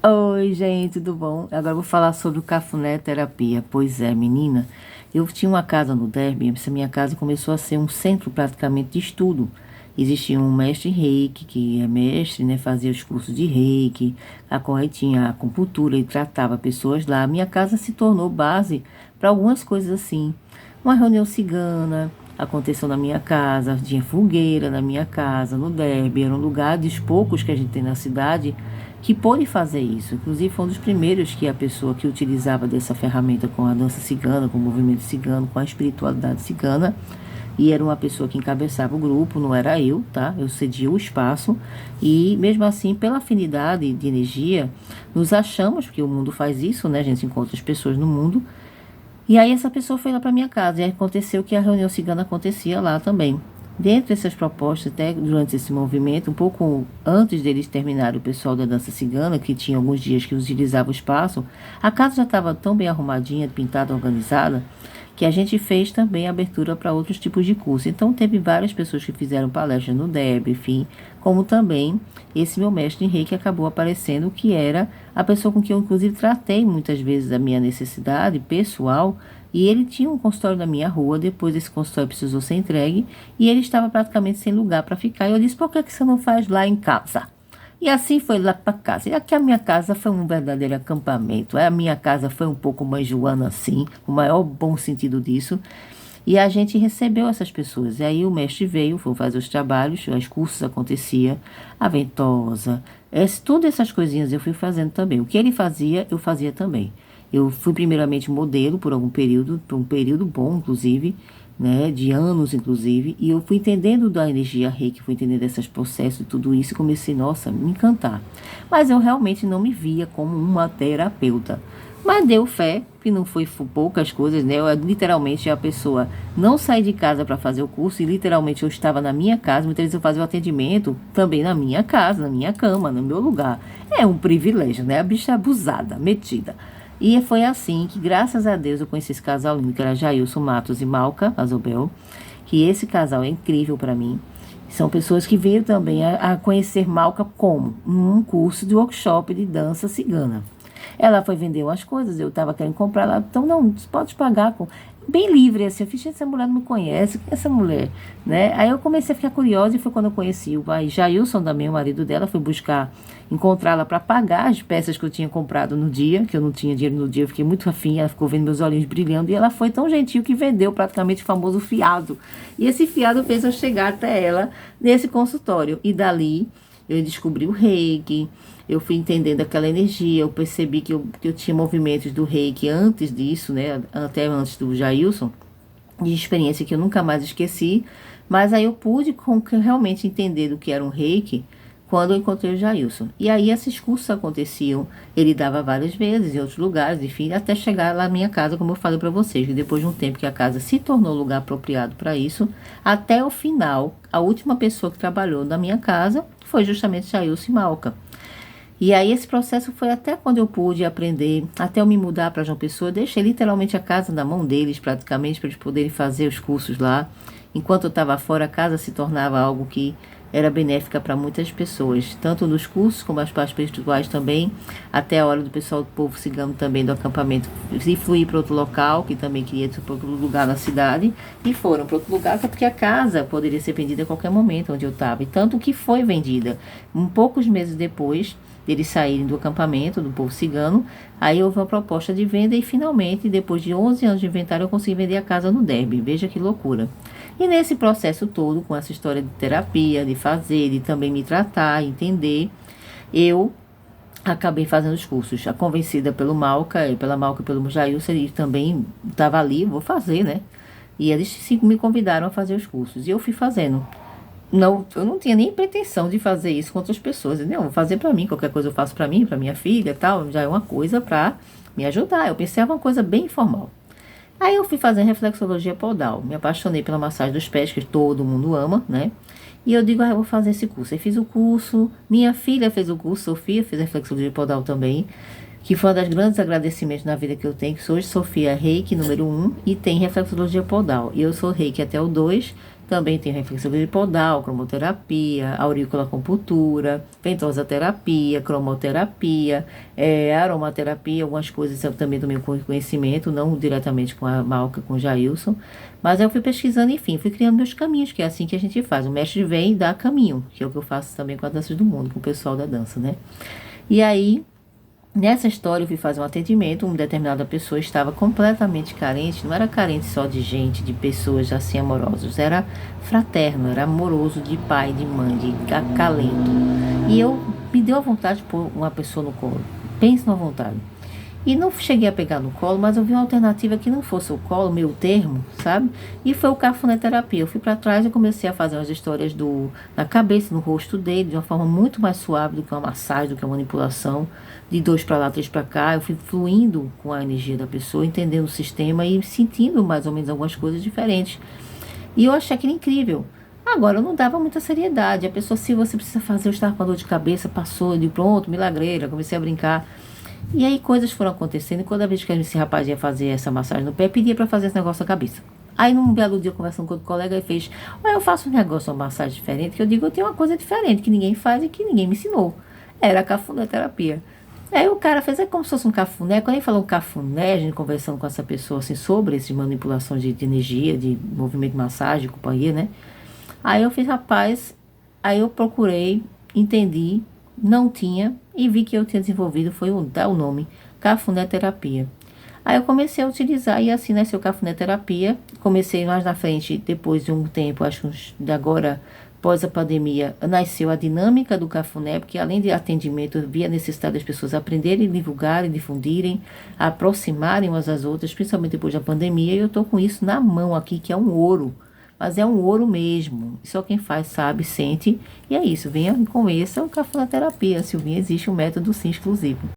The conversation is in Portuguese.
Oi, gente, tudo bom? Agora eu vou falar sobre o cafuné terapia. Pois é, menina, eu tinha uma casa no Derby, essa minha casa começou a ser um centro praticamente de estudo. Existia um mestre reiki, que é mestre, né, fazia os cursos de reiki, a corretinha, a acupuntura, ele tratava pessoas lá. A minha casa se tornou base para algumas coisas assim. Uma reunião cigana aconteceu na minha casa, tinha fogueira na minha casa, no Derby, era um lugar dos poucos que a gente tem na cidade que pôde fazer isso. Inclusive, foi um dos primeiros que a pessoa que utilizava dessa ferramenta com a dança cigana, com o movimento cigano, com a espiritualidade cigana, e era uma pessoa que encabeçava o grupo, não era eu, tá? Eu cedia o espaço, e mesmo assim, pela afinidade de energia, nos achamos, porque o mundo faz isso, né? A gente encontra as pessoas no mundo, e aí essa pessoa foi lá para minha casa, e aconteceu que a reunião cigana acontecia lá também. Dentro dessas propostas, até durante esse movimento, um pouco antes deles terminarem, o pessoal da dança cigana, que tinha alguns dias que utilizava o espaço, a casa já estava tão bem arrumadinha, pintada, organizada, que a gente fez também abertura para outros tipos de curso. Então, teve várias pessoas que fizeram palestras no DEB, enfim, como também esse meu mestre em reiki acabou aparecendo, que era a pessoa com quem eu, inclusive, tratei muitas vezes a minha necessidade pessoal. E ele tinha um consultório na minha rua, depois esse consultório precisou ser entregue, e ele estava praticamente sem lugar para ficar. E eu disse, por que você não faz lá em casa? E assim foi lá para casa. E aqui a minha casa foi um verdadeiro acampamento. A minha casa foi um pouco mãe Joana, assim, o maior bom sentido disso. E a gente recebeu essas pessoas. E aí o mestre veio, foi fazer os trabalhos, os cursos aconteciam, a ventosa, todas essas coisinhas eu fui fazendo também. O que ele fazia, eu fazia também. Eu fui primeiramente modelo por algum período, por um período bom, inclusive, né, de anos, inclusive, e eu fui entendendo da energia reiki, fui entendendo desses processos e tudo isso, e comecei, nossa, me encantar. Mas eu realmente não me via como uma terapeuta. Mas deu fé, que não foi poucas coisas, né? Eu, literalmente a pessoa não saí de casa para fazer o curso e literalmente eu estava na minha casa. Muitas vezes eu fazia o atendimento também na minha casa, na minha cama, no meu lugar. É um privilégio, né? A bicha abusada, metida. E foi assim que, graças a Deus, eu conheci esse casal lindo, que era Jailson Matos e Malca Azobel, que esse casal é incrível para mim. São pessoas que veio também a conhecer Malca como um curso de workshop de dança cigana. Ela foi vender umas coisas, eu estava querendo comprar, ela, então não, você pode pagar com... Bem livre, assim, eu fiz, essa mulher não me conhece, quem é essa mulher, né? Aí eu comecei a ficar curiosa e foi quando eu conheci o pai Jailson também, o marido dela, fui buscar, encontrá-la para pagar as peças que eu tinha comprado no dia, que eu não tinha dinheiro no dia, eu fiquei muito afim, ela ficou vendo meus olhinhos brilhando e ela foi tão gentil que vendeu praticamente o famoso fiado. E esse fiado fez eu chegar até ela nesse consultório e dali eu descobri o reiki, eu fui entendendo aquela energia, eu percebi que eu tinha movimentos do reiki antes disso, né, até antes do Jailson, de experiência que eu nunca mais esqueci, mas aí eu pude realmente entender do que era um reiki quando eu encontrei o Jailson. E aí esses cursos aconteciam, ele dava várias vezes em outros lugares, enfim, até chegar lá na minha casa, como eu falei para vocês, que depois de um tempo que a casa se tornou lugar apropriado para isso, até o final, a última pessoa que trabalhou na minha casa foi justamente Jailson Malca. E aí esse processo foi até quando eu pude aprender, até eu me mudar para João Pessoa, eu deixei literalmente a casa na mão deles, praticamente, para eles poderem fazer os cursos lá. Enquanto eu estava fora, a casa se tornava algo que era benéfica para muitas pessoas, tanto nos cursos como as partes espirituais também, até a hora do pessoal do povo cigano também do acampamento se fluir para outro local, que também queria ir para outro lugar na cidade, e foram para outro lugar, até porque a casa poderia ser vendida a qualquer momento onde eu estava, e tanto que foi vendida. Poucos meses depois deles saírem do acampamento do povo cigano, aí houve uma proposta de venda e finalmente, depois de 11 anos de inventário, eu consegui vender a casa no Derby. Veja que loucura. E nesse processo todo, com essa história de terapia, de fazer, de também me tratar, entender, eu acabei fazendo os cursos. A convencida pelo Malca, pela Malca e pelo Jailson, ele também estava ali, vou fazer, né? E eles me convidaram a fazer os cursos. E eu fui fazendo. Não, eu não tinha nem pretensão de fazer isso com outras pessoas. Não, vou fazer para mim, qualquer coisa eu faço para mim, para minha filha e tal. Já é uma coisa para me ajudar. Eu pensei, uma coisa bem informal. Aí eu fui fazer reflexologia podal. Me apaixonei pela massagem dos pés, que todo mundo ama, né? E eu digo, eu vou fazer esse curso. Aí fiz o curso, minha filha fez o curso, Sofia fez reflexologia podal também, que foi um dos grandes agradecimentos na vida que eu tenho, que hoje Sofia é reiki número 1 e tem reflexologia podal. E eu sou reiki até o 2, Também tem reflexologia podal, cromoterapia, auriculoacupuntura, ventosa terapia, cromoterapia, aromaterapia, algumas coisas eu também do meu conhecimento, não diretamente com a Malca, com o Jailson, mas eu fui pesquisando, enfim, fui criando meus caminhos, que é assim que a gente faz. O mestre vem e dá caminho, que é o que eu faço também com a Danças do Mundo, com o pessoal da dança, né? E aí, nessa história, eu fui fazer um atendimento, uma determinada pessoa estava completamente carente, não era carente só de gente, de pessoas assim amorosas, era fraterno, era amoroso de pai, de mãe, de acalento. E eu me deu a vontade de pôr uma pessoa no colo. Pense na vontade. E não cheguei a pegar no colo, mas eu vi uma alternativa que não fosse o colo, meu termo, sabe? E foi o cafunéterapia. Eu fui para trás e comecei a fazer umas histórias na cabeça, no rosto dele, de uma forma muito mais suave do que uma massagem, do que uma manipulação. De dois para lá, três para cá. Eu fui fluindo com a energia da pessoa, entendendo o sistema e sentindo mais ou menos algumas coisas diferentes. E eu achei aquilo incrível. Agora, eu não dava muita seriedade. A pessoa, se você precisa fazer, eu estava com a dor de cabeça, passou, de pronto, milagreira, comecei a brincar. E aí coisas foram acontecendo e toda vez que esse rapaz ia fazer essa massagem no pé, pedia para fazer esse negócio na cabeça. Aí num belo dia conversando com outro colega, ele fez, eu faço um negócio, uma massagem diferente, que eu digo, eu tenho uma coisa diferente que ninguém faz e que ninguém me ensinou. Era a cafunéterapia. Aí o cara fez, como se fosse um cafuné. Quando ele falou cafuné, a gente conversando com essa pessoa assim sobre essa manipulação de energia, de movimento de massagem, companhia, né? Aí eu fiz, rapaz, aí eu procurei, entendi, não tinha, e vi que eu tinha desenvolvido, foi dar o nome, cafunéterapia. Aí eu comecei a utilizar, e assim nasceu cafunéterapia. Comecei mais na frente, depois de um tempo, acho que de agora, após a pandemia, nasceu a dinâmica do cafuné, porque além de atendimento, eu via a necessidade das pessoas aprenderem, divulgarem, difundirem, aproximarem umas às outras, principalmente depois da pandemia, e eu estou com isso na mão aqui, que é um ouro. Mas é um ouro mesmo. Só quem faz sabe, sente. E é isso. Venha e conheça o cafunéterapia. Silvinha, existe um método sim exclusivo.